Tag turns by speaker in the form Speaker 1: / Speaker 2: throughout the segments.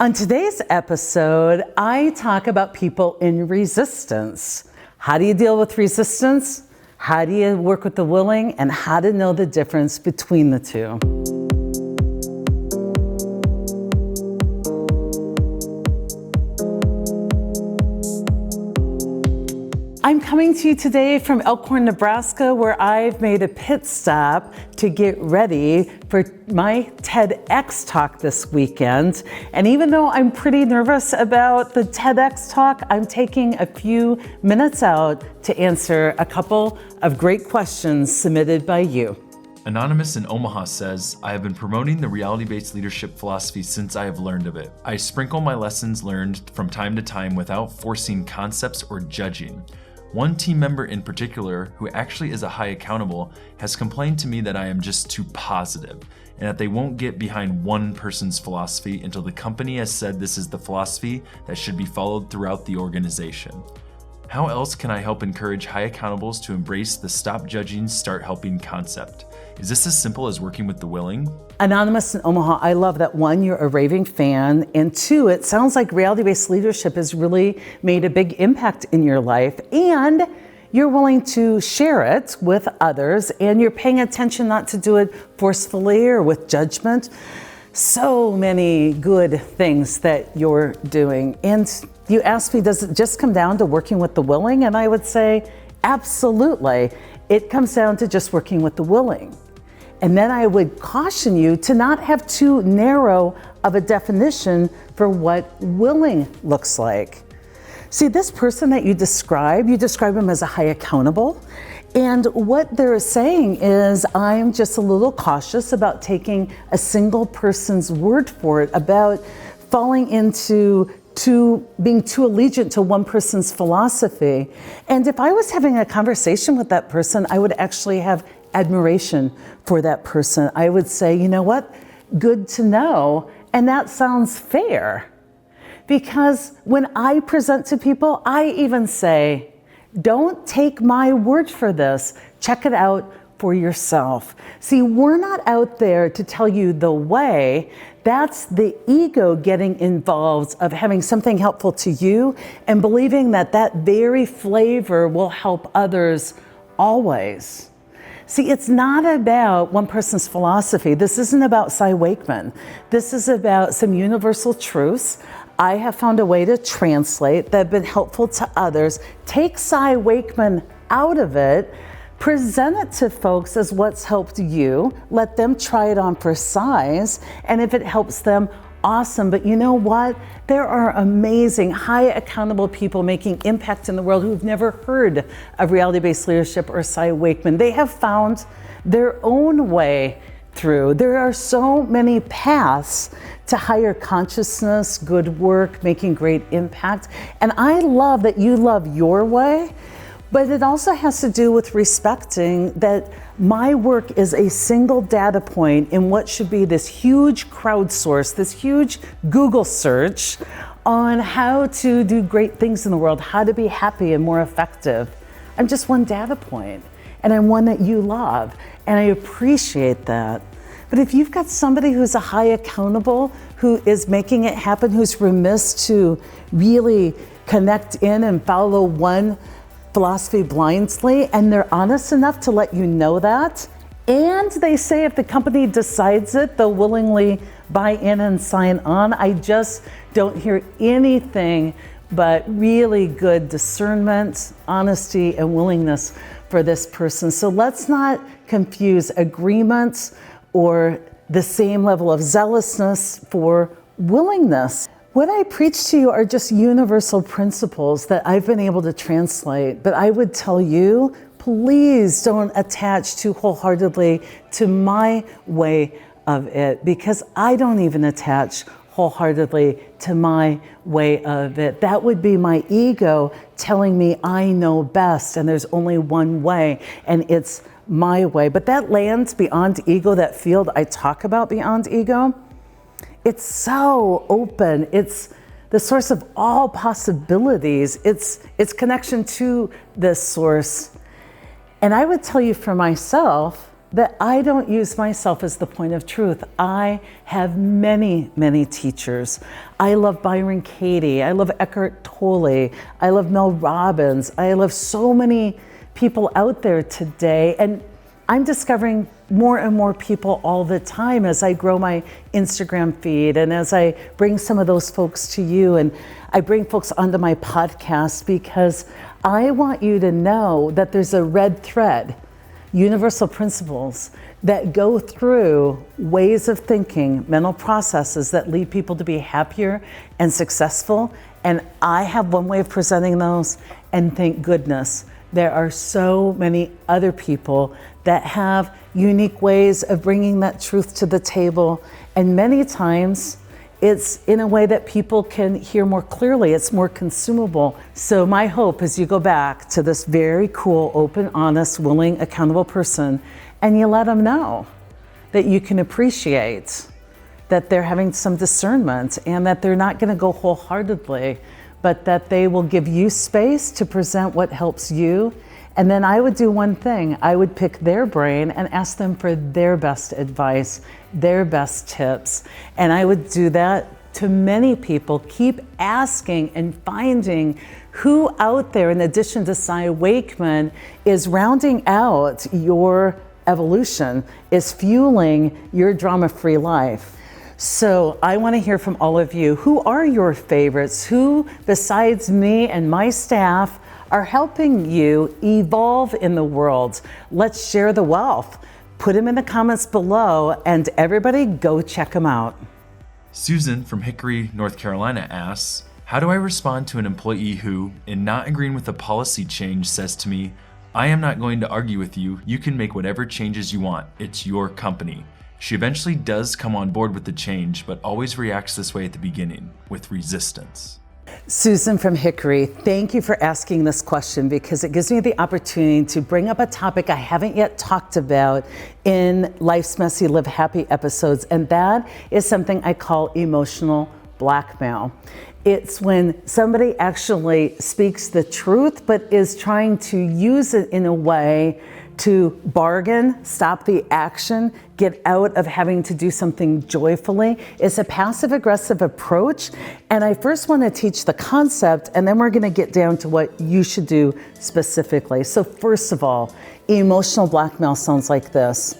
Speaker 1: On today's episode, I talk about people in resistance. How do you deal with resistance? How do you work with the willing? And how to know the difference between the two. I'm coming to you today from Elkhorn, Nebraska, where I've made a pit stop to get ready for my TEDx talk this weekend. And even though I'm pretty nervous about the TEDx talk, I'm taking a few minutes out to answer a couple of great questions submitted by you.
Speaker 2: Anonymous in Omaha says, I have been promoting the reality-based leadership philosophy since I have learned of it. I sprinkle my lessons learned from time to time without forcing concepts or judging. One team member in particular, who actually is a high accountable, has complained to me that I am just too positive and that they won't get behind one person's philosophy until the company has said this is the philosophy that should be followed throughout the organization. How else can I help encourage high accountables to embrace the stop judging, start helping concept? Is this as simple as working with the willing?
Speaker 1: Anonymous in Omaha, I love that. One, you're a raving fan, and two, it sounds like reality-based leadership has really made a big impact in your life, and you're willing to share it with others, and you're paying attention not to do it forcefully or with judgment. So many good things that you're doing. And you asked me, does it just come down to working with the willing? And I would say, absolutely. It comes down to just working with the willing. And then I would caution you to not have too narrow of a definition for what willing looks like. See, this person that you describe him as a high accountable. And what they're saying is, I'm just a little cautious about taking a single person's word for it, about falling into being too allegiant to one person's philosophy. And if I was having a conversation with that person, I would actually have admiration for that person. I would say, you know what? Good to know. And that sounds fair. Because when I present to people, I even say, don't take my word for this. Check it out for yourself. See, we're not out there to tell you the way. That's the ego getting involved of having something helpful to you and believing that that very flavor will help others always. See, it's not about one person's philosophy. This isn't about Wakeman. This is about some universal truths I have found a way to translate that have been helpful to others. Take Wakeman out of it, present it to folks as what's helped you, let them try it on for size, and if it helps them, awesome. But you know what? There are amazing, high accountable people making impact in the world who've never heard of reality-based leadership or Wakeman. They have found their own way through. There are so many paths to higher consciousness, good work, making great impact. And I love that you love your way, but it also has to do with respecting that my work is a single data point in what should be this huge crowdsource, this huge Google search on how to do great things in the world, how to be happy and more effective. I'm just one data point, and I'm one that you love, and I appreciate that. But if you've got somebody who's a high accountable, who is making it happen, who's remiss to really connect in and follow one philosophy blindly, and they're honest enough to let you know that, and they say if the company decides it, they'll willingly buy in and sign on, I just don't hear anything but really good discernment, honesty, and willingness for this person. So let's not confuse agreements or the same level of zealousness for willingness. What I preach to you are just universal principles that I've been able to translate, but I would tell you, please don't attach too wholeheartedly to my way of it, because I don't even attach wholeheartedly to my way of it. That would be my ego telling me I know best and there's only one way and it's my way. But that lands beyond ego, that field I talk about beyond ego, it's so open. It's the source of all possibilities. It's connection to this source. And I would tell you for myself, that I don't use myself as the point of truth. I have many, many teachers. I love Byron Katie. I love Eckhart Tolle. I love Mel Robbins. I love so many people out there today. And I'm discovering more and more people all the time as I grow my Instagram feed and as I bring some of those folks to you and I bring folks onto my podcast, because I want you to know that there's a red thread, universal principles that go through ways of thinking, mental processes that lead people to be happier and successful. And I have one way of presenting those, and thank goodness there are so many other people that have unique ways of bringing that truth to the table. And many times it's in a way that people can hear more clearly. It's more consumable. So my hope is you go back to this very cool, open, honest, willing, accountable person, and you let them know that you can appreciate that they're having some discernment and that they're not going to go wholeheartedly, but that they will give you space to present what helps you. And then I would do one thing. I would pick their brain and ask them for their best advice, their best tips. And I would do that to many people. Keep asking and finding who out there, in addition to Cy Wakeman, is rounding out your evolution, is fueling your drama-free life. So I want to hear from all of you. Who are your favorites? Who, besides me and my staff, are helping you evolve in the world? Let's share the wealth. Put them in the comments below, and everybody go check them out.
Speaker 2: Susan from Hickory, North Carolina asks, how do I respond to an employee who, in not agreeing with a policy change, says to me, I am not going to argue with you. You can make whatever changes you want. It's your company. She eventually does come on board with the change, but always reacts this way at the beginning, with resistance.
Speaker 1: Susan from Hickory, thank you for asking this question, because it gives me the opportunity to bring up a topic I haven't yet talked about in Life's Messy, Live Happy episodes, and that is something I call emotional blackmail. It's when somebody actually speaks the truth, but is trying to use it in a way to bargain, stop the action, get out of having to do something joyfully. It's a passive-aggressive approach, and I first want to teach the concept, and then we're going to get down to what you should do specifically. So first of all, emotional blackmail sounds like this.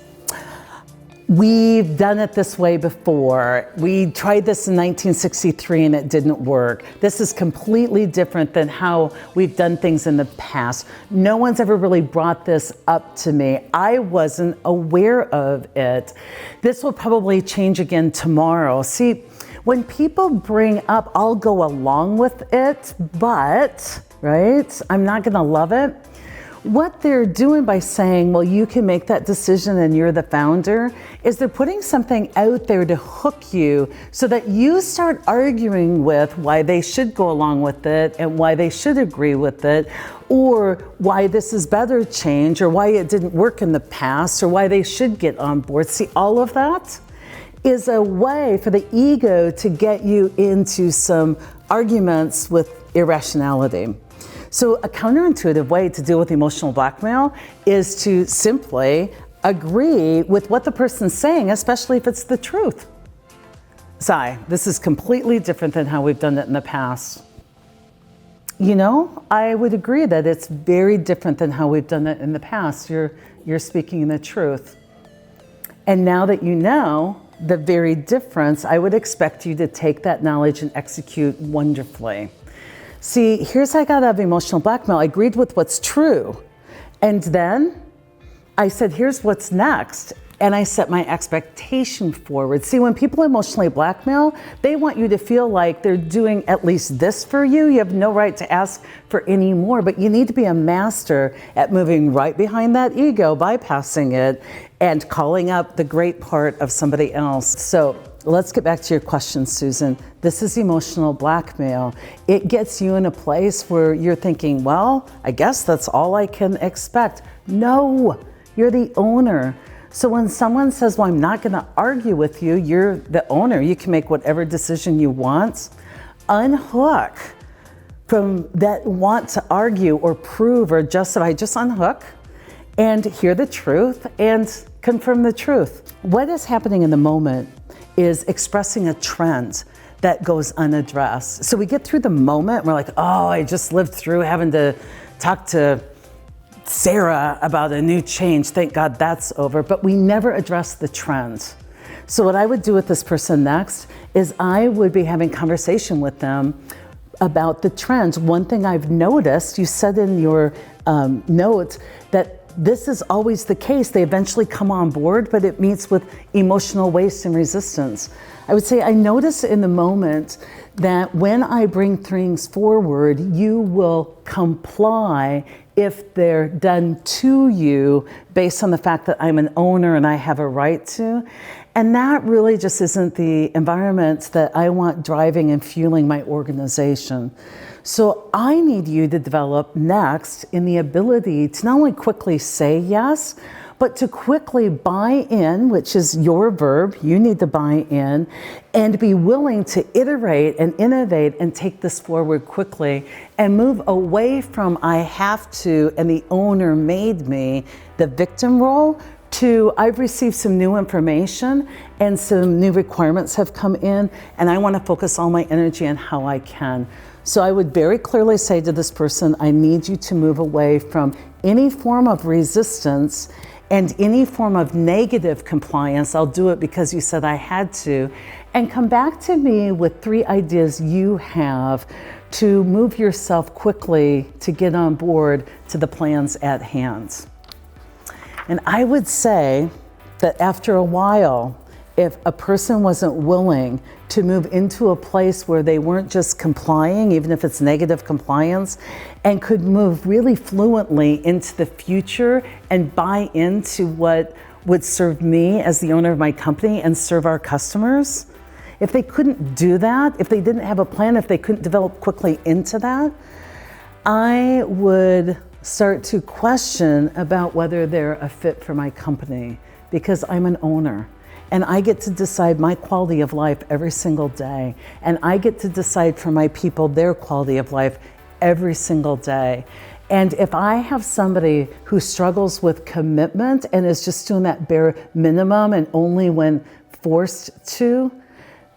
Speaker 1: We've done it this way before. We tried this in 1963 and it didn't work. This is completely different than how we've done things in the past. No one's ever really brought this up to me. I wasn't aware of it. This will probably change again tomorrow. See, when people bring up, I'll go along with it, but, right, I'm not gonna love it. What they're doing by saying, well, you can make that decision and you're the founder, is they're putting something out there to hook you so that you start arguing with why they should go along with it and why they should agree with it, or why this is better change, or why it didn't work in the past, or why they should get on board. See, all of that is a way for the ego to get you into some arguments with irrationality. So a counterintuitive way to deal with emotional blackmail is to simply agree with what the person's saying, especially if it's the truth. Cy, this is completely different than how we've done it in the past. You know, I would agree that it's very different than how we've done it in the past. You're speaking the truth. And now that you know the very difference, I would expect you to take that knowledge and execute wonderfully. See, here's how I got out of emotional blackmail. I agreed with what's true. And then I said, here's what's next. And I set my expectation forward. See, when people emotionally blackmail, they want you to feel like they're doing at least this for you. You have no right to ask for any more, but you need to be a master at moving right behind that ego, bypassing it, and calling up the great part of somebody else. So let's get back to your question, Susan. This is emotional blackmail. It gets you in a place where you're thinking, well, I guess that's all I can expect. No, you're the owner. So when someone says, well, I'm not going to argue with you, you're the owner. You can make whatever decision you want. Unhook from that want to argue or prove or justify. Just unhook and hear the truth and confirm the truth. What is happening in the moment is expressing a trend that goes unaddressed. So we get through the moment, we're like, oh, I just lived through having to talk to Sarah about a new change. Thank God that's over. But we never address the trends. So what I would do with this person next is I would be having conversation with them about the trends. One thing I've noticed, you said in your notes that this is always the case. They eventually come on board, but it meets with emotional waste and resistance. I would say I notice in the moment that when I bring things forward, you will comply if they're done to you based on the fact that I'm an owner and I have a right to. And that really just isn't the environment that I want driving and fueling my organization. So I need you to develop next in the ability to not only quickly say yes, but to quickly buy in, which is your verb, you need to buy in, and be willing to iterate and innovate and take this forward quickly and move away from I have to and the owner made me, the victim role, to I've received some new information and some new requirements have come in and I want to focus all my energy on how I can. So I would very clearly say to this person, I need you to move away from any form of resistance and any form of negative compliance. I'll do it because you said I had to. And come back to me with 3 ideas you have to move yourself quickly to get on board to the plans at hand. And I would say that after a while, if a person wasn't willing to move into a place where they weren't just complying, even if it's negative compliance, and could move really fluently into the future and buy into what would serve me as the owner of my company and serve our customers, if they couldn't do that, if they didn't have a plan, if they couldn't develop quickly into that, I would start to question about whether they're a fit for my company, because I'm an owner. And I get to decide my quality of life every single day. And I get to decide for my people their quality of life every single day. And if I have somebody who struggles with commitment and is just doing that bare minimum and only when forced to,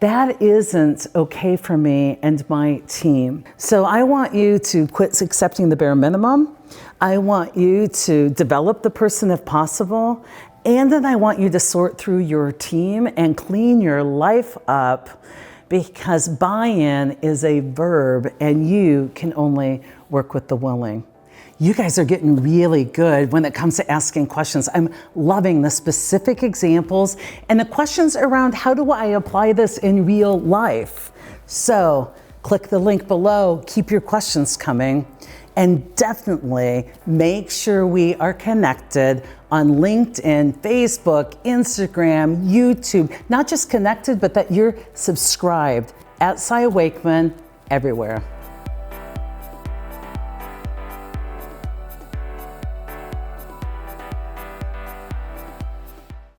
Speaker 1: that isn't okay for me and my team. So I want you to quit accepting the bare minimum. I want you to develop the person if possible. And then I want you to sort through your team and clean your life up, because buy-in is a verb and you can only work with the willing. You guys are getting really good when it comes to asking questions. I'm loving the specific examples and the questions around how do I apply this in real life. So click the link below, keep your questions coming, and definitely make sure we are connected on LinkedIn, Facebook, Instagram, YouTube, not just connected, but that you're subscribed at Wakeman everywhere.